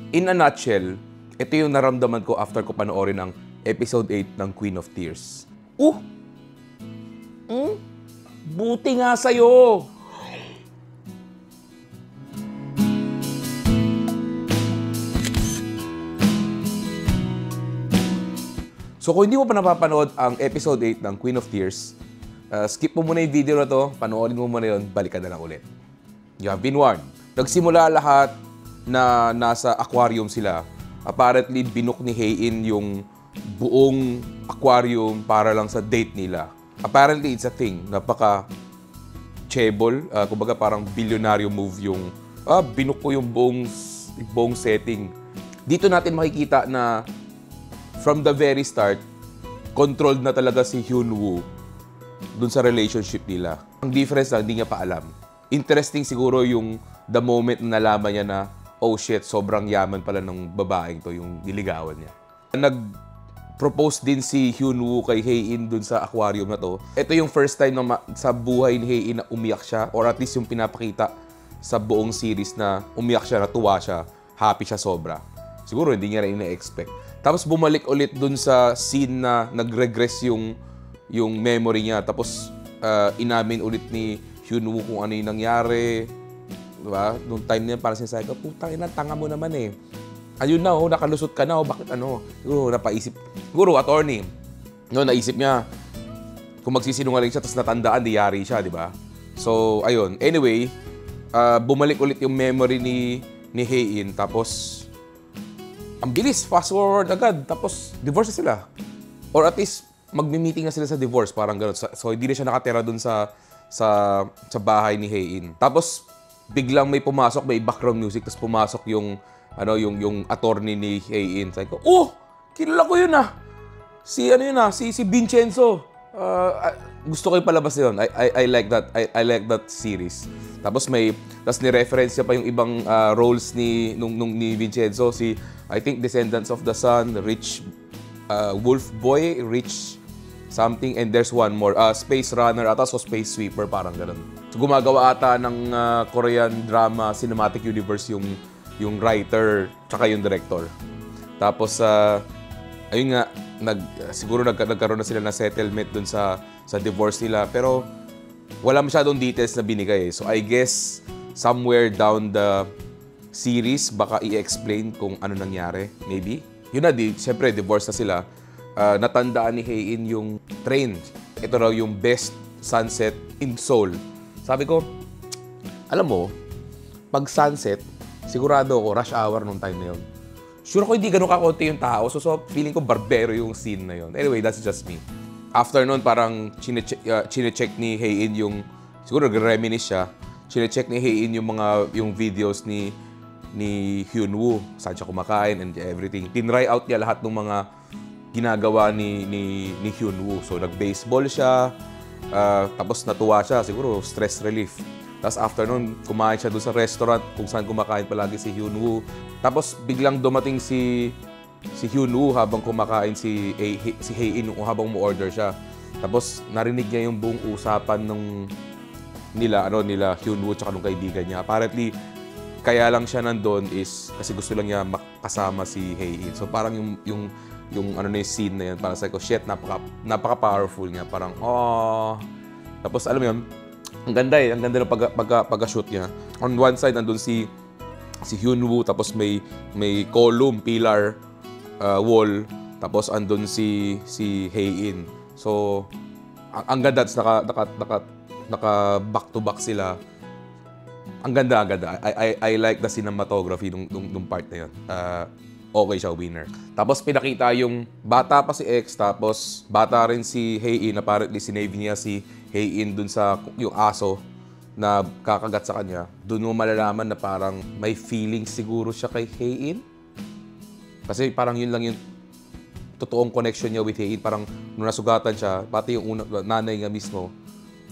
In a nutshell, ito yung naramdaman ko after ko panoorin ang episode 8 ng Queen of Tears. Buti nga sa'yo! So kung hindi mo pa napapanood ang episode 8 ng Queen of Tears, skip mo muna yung video na to, panoorin mo muna yun, balikan na lang ulit. You have been warned. Nagsimula lahat na nasa aquarium sila. Apparently, binook ni Hae-in yung buong aquarium para lang sa date nila. Apparently, it's a thing. Napaka-chebol. Kumbaga parang bilyonaryo move yung binook ko yung buong setting. Dito natin makikita na from the very start, controlled na talaga si Hyun-woo dun sa relationship nila. Ang difference lang, hindi niya pa alam. Interesting siguro yung the moment na nalaman niya na, oh shit, sobrang yaman pala ng babaeng to, yung niligawan niya. Nag-propose din si Hyun-woo kay Hae-in dun sa aquarium na to. Ito yung first time na sa buhay ni Hae-in na umiyak siya, or at least yung pinapakita sa buong series na umiyak siya, natuwa siya, happy siya sobra. Siguro hindi niya rin ina-expect. Tapos bumalik ulit dun sa scene na nag-regress yung memory niya. Tapos inamin ulit ni Hyun-woo kung ano yung nangyari. Diba? Noong time niya, parang sinasabi ko, putang ina, tanga mo naman eh. Ayun na, nakalusot ka na, bakit ano? Siguro, napaisip. Siguro, attorney. No, naisip niya, kung magsisinungaling siya, tapos natandaan, di yari siya, di ba? So, ayun. Anyway, bumalik ulit yung memory ni Hae-in, tapos, ang bilis, fast forward agad, tapos, divorce na sila. Or at least, magmi-meeting na sila sa divorce, parang gano'n. So, hindi na siya nakatira dun sa bahay ni Hae-in. Tapos, biglang may pumasok, may background music, tapos pumasok yung attorney ni Hae-in. Sabi ko, kilala ko yun ah. Si Vincenzo. Gusto ko yung palabas yun. I like that. I like that series. Tapos ni-reference niya pa yung ibang roles ni Vincenzo. I think Descendants of the Sun, Rich Wolf Boy, Rich something, and there's one more. Space Runner ata, so Space Sweeper, parang ganun. So, gumagawa ata ng Korean drama cinematic universe yung writer tsaka yung director. Tapos, ayun nga, siguro nagkaroon na sila ng settlement dun sa divorce nila. Pero, wala masyadong details na binigay. So, I guess, somewhere down the series, baka i-explain kung ano nangyari, maybe. Yun na, siyempre, divorce na sila. Natandaan ni Hae-in yung train. Ito raw yung best sunset in Seoul. Sabi ko, alam mo, pag sunset, sigurado ako, rush hour nung time na yun. Sure ko hindi ganun kakunti yung tao, so feeling ko barbero yung scene na yun. Anyway, that's just me. After nun, parang chinecheck ni Hae-in yung, siguro nag-reminisce siya, chinecheck ni Hae-in yung videos ni Hyun-woo, saan siya kumakain and everything. Tinry out niya lahat ng mga ginagawa ni Hyun-woo. So, nag-baseball siya, tapos natuwa siya, siguro stress relief. Tapos after nun, kumain siya doon sa restaurant kung saan kumakain palagi si Hyun-woo. Tapos biglang dumating si Hyun-woo habang kumakain si Hae-in habang mo-order siya. Tapos narinig niya yung buong usapan nila Hyun-woo tsaka nung kaibigan niya. Apparently, kaya lang siya nandun is kasi gusto lang niya makasama si Hae-in. So parang yung scene na yan, parang sabi ko, shit, napaka-powerful niya. Parang, Tapos, alam mo yun, ang ganda ng pag-shoot niya. On one side, nandun si Hyun-woo, tapos may column, pillar, wall, tapos andun si Hae-in. So, ang ganda, naka back-to-back sila. Ang ganda. I like the cinematography nung part na yun. Okay siya, winner. Tapos pinakita yung bata pa si X, tapos bata rin si Hae-in. Apparently, sinave niya si Hae-in dun sa yung aso na kakagat sa kanya. Dun mo malalaman na parang may feelings siguro siya kay Hae-in. Kasi parang yun lang yung totoong connection niya with Hae-in. Parang nung nasugatan siya, pati yung nanay nga mismo,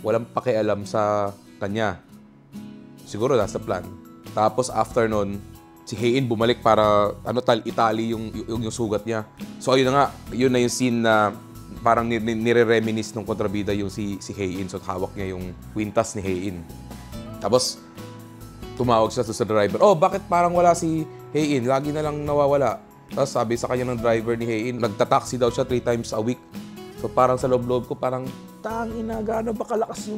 walang pakialam sa kanya. Siguro nasa plan. Tapos after nun, si Hae-in bumalik para itali yung sugat niya. So ayun na nga, yun na yung scene na parang nire-reminisce ng kontrabida yung si Hae-in. So hawak niya yung kwintas ni Hae-in. Tapos tumawag siya sa driver, bakit parang wala si Hae-in, lagi na lang nawawala. Tapos sabi sa kanya ng driver ni Hae-in, nagta-taxi daw siya 3 times a week. So parang sa loob-loob ko, parang, tangina, gaano ba kalakas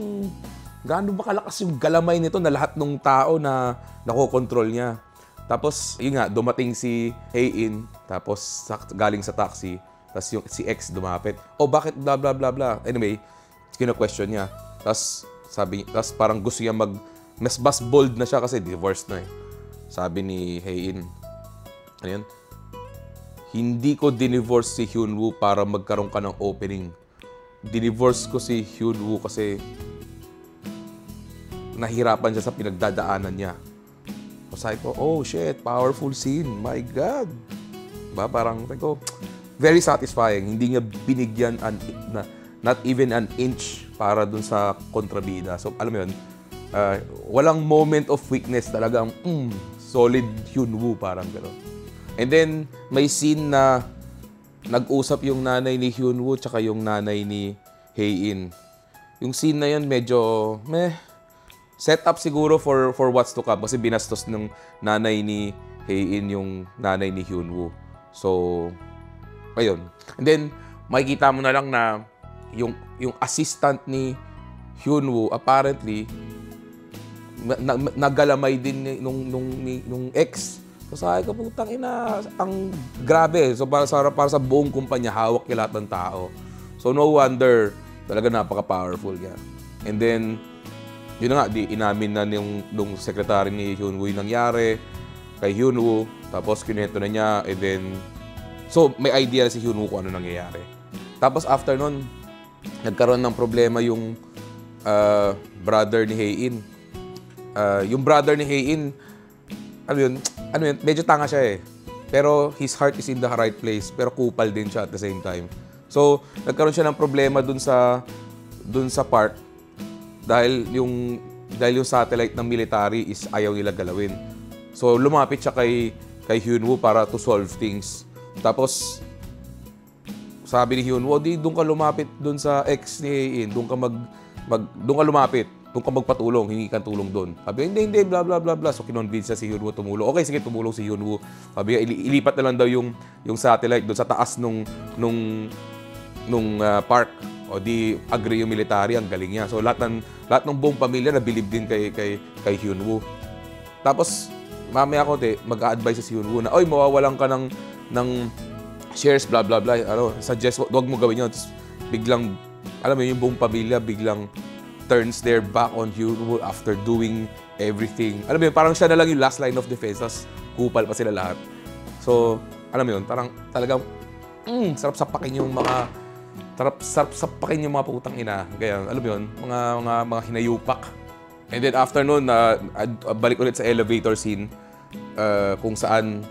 yung galamay nito na lahat ng tao na nakokontrol niya. Tapos, yun nga, dumating si Hae-in, tapos galing sa taxi, tapos yung si X dumapit. Oh, bakit blah blah blah blah. Anyway, kina-question niya. Tapos parang gusto niya mas bold na siya kasi divorced na eh. Sabi ni Hae-in, ano yun? Hindi ko dinivorce si Hyunwoo para magkaroon ka ng opening. Dinivorce ko si Hyunwoo kasi nahirapan siya sa pinagdadaanan niya. So sabi ko, oh shit, powerful scene. My God. Diba? Parang, sabi ko, very satisfying. Hindi niya binigyan not even an inch para dun sa kontrabida. So, alam mo yun, walang moment of weakness. Talagang, solid Hyunwoo, parang gano'n. And then, may scene na nag-usap yung nanay ni Hyunwoo tsaka yung nanay ni Hae-in. Yung scene na yun medyo, set up siguro for what's to come kasi binastos ng nanay ni Hae-in yung nanay ni Hyunwoo. So, ayun. And then, makikita mo na lang na yung assistant ni Hyunwoo apparently nagalamay din nung ex. So sabi ko, putang ina, ang grabe. So para sa buong kumpanya, hawak yung lahat ng tao. So no wonder, talaga napaka-powerful niya. And then, yun na nga, inamin na nung secretary ni Hyunwoo yung nangyari kay Hyunwoo. Tapos kinuwento na niya, and then, so may idea na si Hyunwoo kung ano nangyayari. Tapos after nun, nagkaroon ng problema yung brother ni Hae-in. Yung brother ni Hae-in, ano yun, medyo tanga siya eh. Pero his heart is in the right place. Pero kupal din siya at the same time. So, nagkaroon siya ng problema dun sa park dahil yung satellite ng military is ayaw nila galawin. So, lumapit siya kay Hyunwoo para to solve things. Tapos, sabi ni Hyunwoo, doon ka lumapit dun sa ex ni Hae-in. Doon ka lumapit. Doon ka magpatulong, hingi kang tulong doon. Sabi, hindi, blah, blah, blah, blah. So, kinonvince si Hyunwoo tumulong. Okay, sige, tumulong si Hyunwoo. Sabi, ilipat na lang daw yung satellite doon sa taas nung park. O di, agree yung military, ang galing niya. So, lahat ng buong pamilya na believe din kay Hyunwoo. Tapos, mamaya konti, mag-a-advise si Hyunwoo na, oy, mawawalan ka ng shares, blah, blah, blah. Suggest, wag mo gawin yun. Tapos, biglang, alam mo, yung buong pamilya, biglang turns their back on Hyunwoo after doing everything. Alam mo yun, parang siya na lang yung last line of defense, tapos kupal pa sila lahat. So, alam mo yun, parang talagang, sarap sapakin yung mga putang ina. Kaya, alam mo yun, mga hinayupak. And then after nun, balik ulit sa elevator scene, kung saan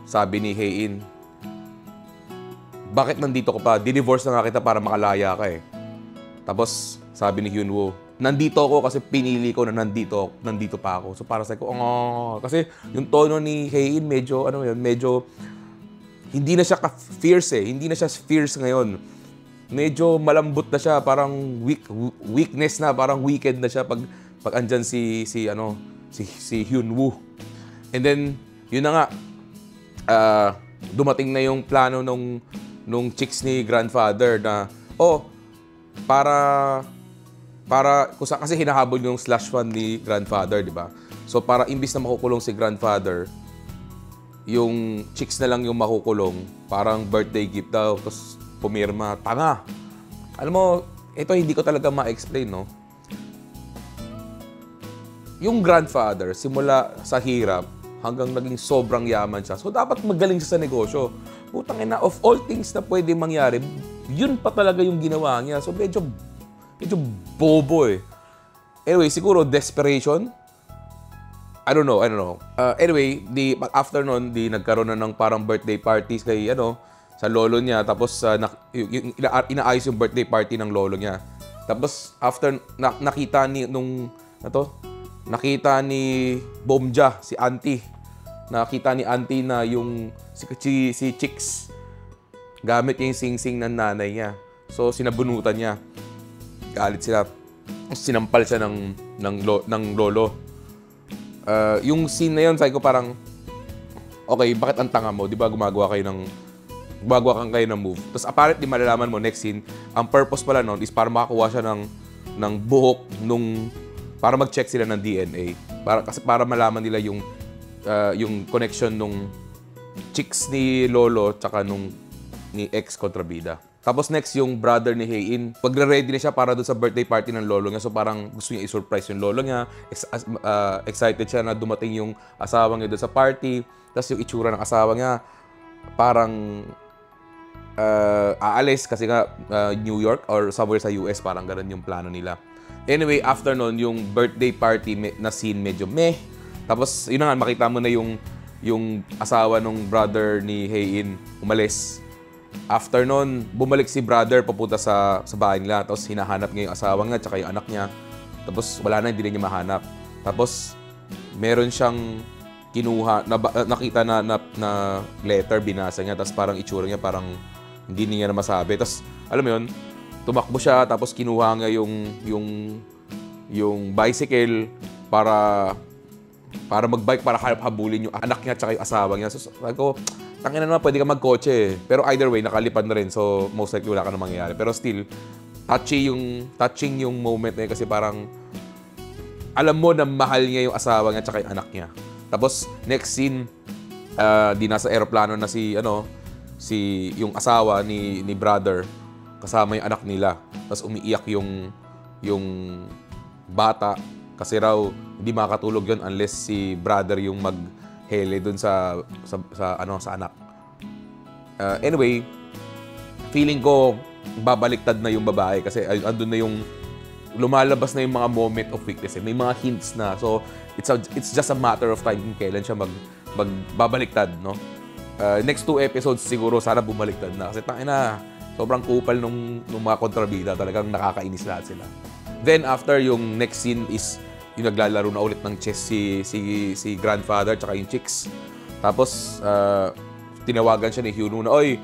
sabi ni Hae-in, bakit nandito ka pa? Dinivorce na nga kita para makalaya ka eh. Tapos, sabi ni Hyunwoo, nandito ako kasi pinili ko na nandito pa ako. So para sa ko, kasi yung tono ni Hae-in medyo hindi na siya fierce eh. Hindi na siya fierce ngayon. Medyo malambot na siya, parang weakness na, parang wicked na siya pag andyan si Hyunwoo. And then yun na nga, dumating na yung plano nung chicks ni grandfather na kasi hinahabol yung slash fund ni grandfather, di ba? So para imbis na makukulong si grandfather, yung chicks na lang yung makukulong, parang birthday gift daw, tapos pumirma, tanga. Alam mo, ito hindi ko talaga ma-explain, no? Yung grandfather, simula sa hirap hanggang naging sobrang yaman siya. So dapat magaling siya sa negosyo. Putang ina, of all things na pwede mangyari, yun pa talaga yung ginawa niya. So medyo bobo eh. Anyway, siguro desperation. I don't know. Anyway, after nun, nagkaroon na ng parang birthday parties kay sa lolo niya. Tapos inaayos yung birthday party ng lolo niya. Tapos after nakita ni Bomja, si auntie. Nakita ni auntie na yung si Chicks gamit niya yung sing-sing ng nanay niya. So sinabunutan niya. Galit sila. Sinampal siya ng lolo. Yung scene na yun, sabi ko parang okay, bakit ang tanga mo? Di ba gumagawa kayo ng move. Tapos apparently, malalaman mo next scene, ang purpose pala nun is para makakuha siya ng buhok para mag-check sila ng DNA. Para malaman nila yung connection nung chicks ni Lolo tsaka ni ex-kontrabida. Tapos next, yung brother ni Hae-in, pagre-ready na siya para doon sa birthday party ng lolo niya. So parang gusto niya i-surprise yung lolo niya. Excited siya na dumating yung asawa niya doon sa party. Tapos yung itsura ng asawa niya, parang aalis kasi nga New York or somewhere sa US, parang ganun yung plano nila. Anyway, after nun, yung birthday party na scene medyo meh. Tapos yun na nga, makita mo na yung asawa ng brother ni Hae-in umalis. After nun, bumalik si brother papunta sa bahay nila. Tapos hinahanap niya yung asawa niya tsaka yung anak niya. Tapos wala na, hindi na niya mahanap. Tapos meron siyang kinuha, nakita na letter, binasa niya. Tapos parang itsura niya, parang hindi niya na masabi. Tapos alam mo yun, tumakbo siya. Tapos kinuha niya yung bicycle para mag-bike, para habulin yung anak niya tsaka yung asawa niya. So sabi ko, tangina naman, pwede ka magkotse eh. Pero either way, nakalipad na rin. So, most likely wala ka na mangyayari. Pero still, touching yung moment na yun kasi parang alam mo na mahal niya yung asawa niya tsaka yung anak niya. Tapos, next scene, di nasa aeroplano na yung asawa ni brother kasama yung anak nila. Tapos umiiyak yung bata kasi raw hindi makakatulog yun unless si brother yung hele dun sa anak. Anyway, feeling ko babaliktad na yung babae kasi andun na yung lumalabas na yung mga moment of weakness. May mga hints na. So, it's just a matter of time kung kailan siya magbabaliktad, no? Next 2 episodes siguro sana bumaliktad na kasi tangina, sobrang kupal nung mga kontrabida, talagang nakakainis lahat sila. Then after, yung next scene is yung naglalaro na ulit ng chess si grandfather tsaka yung chicks. Tapos, tinawagan siya ni Hyunwoo na, oy,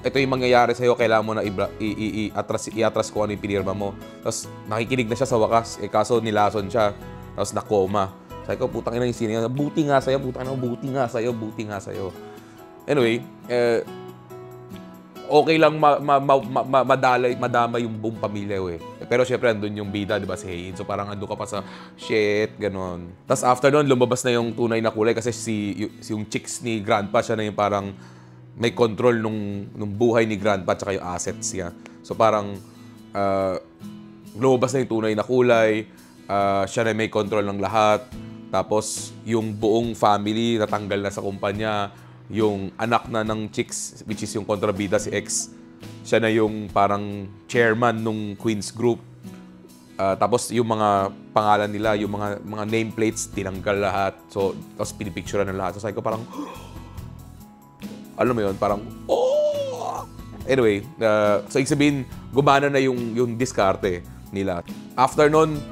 ito yung mangyayari sa'yo, kailangan mo na i-atras ko ano yung pinirma mo. Tapos, nakikinig na siya sa wakas, kaso nilason siya. Tapos, nakoma. Sabi ko, putang ina yung sine. Buti nga sa'yo, buti nga sa'yo. Anyway, okay lang madama yung buong pamilya eh. Pero syempre andun yung bida, di ba, si Hae-in. So parang andun ka pa sa shit, ganon. Tapos after nun, lumabas na yung tunay na kulay kasi yung chicks ni Grandpa, siya na yung parang may control nung buhay ni Grandpa tsaka yung assets niya. So parang lumabas na yung tunay na kulay, siya na may control ng lahat. Tapos yung buong family natanggal na sa kumpanya. Yung anak na ng chicks, which is yung kontrabida, si X, siya na yung parang chairman nung Queen's Group. Tapos yung mga pangalan nila, yung mga nameplates, tinanggal lahat. So, tapos pinipicturean ng lahat. So, sabi ko parang, alam mo yun, parang, oh! Anyway, so ibig sabihin, gumana na yung diskarte nila. After nun,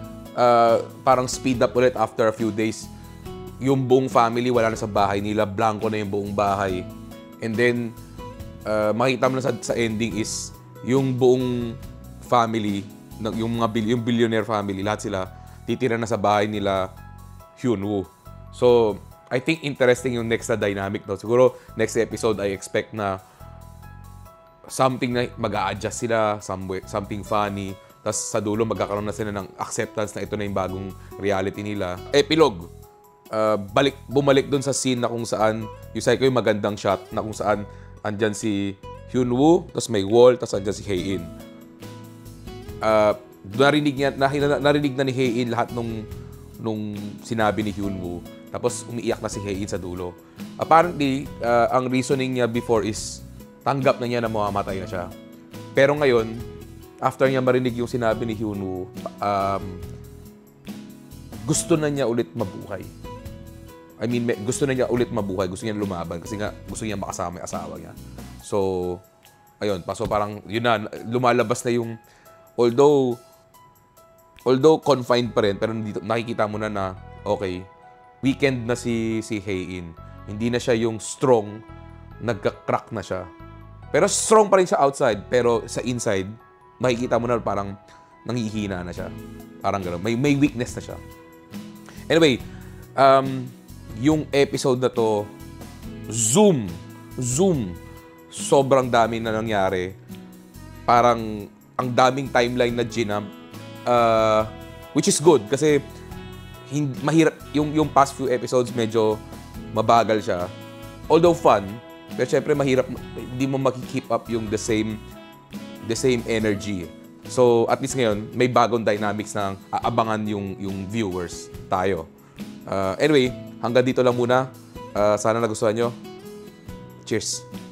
parang speed up ulit after a few days. Yung buong family wala na sa bahay nila, blanco na yung buong bahay. And then, makita mo na sa ending is, yung buong family, yung billionaire family, lahat sila, titira na sa bahay nila Hyunwoo. So, I think interesting yung next na dynamic. No? Siguro, next episode, I expect na something na mag-a-adjust sila, something funny. Tapos sa dulo, magkakaroon na sila ng acceptance na ito na yung bagong reality nila. Epilogue. Bumalik dun sa scene na kung saan yung sabi ko yung magandang shot na kung saan andyan si Hyunwoo, tapos may wall, tapos andyan si Hae-in. Narinig na ni Hae-in lahat nung sinabi ni Hyunwoo, tapos umiiyak na si Hae-in sa dulo. Apparently, ang reasoning niya before is tanggap na niya na mamamatay na siya. Pero ngayon, after niya marinig yung sinabi ni Hyunwoo, gusto na niya ulit mabuhay. I mean, gusto na niya ulit mabuhay, gusto niya lumaban kasi nga gusto niya makasama yung asawa niya. So, ayun, so parang yun na, lumalabas na yung, although confined pa rin, pero dito, nakikita mo na okay, weekend na si Hae-in. Hindi na siya yung strong, nagka-crack na siya. Pero strong pa rin siya outside, pero sa inside, makikita mo na parang nanghihina na siya. Parang gano'n, may weakness na siya. Anyway, yung episode na to, zoom. Sobrang dami na nangyari. Parang ang daming timeline na ginamp. Which is good kasi mahirap yung past few episodes medyo mabagal siya. Although fun, pero syempre mahirap, hindi mo makikeep up yung the same energy. So at least ngayon may bagong dynamics na aabangan yung viewers tayo. Anyway, hanggang dito lang muna. Sana nagustuhan nyo. Cheers!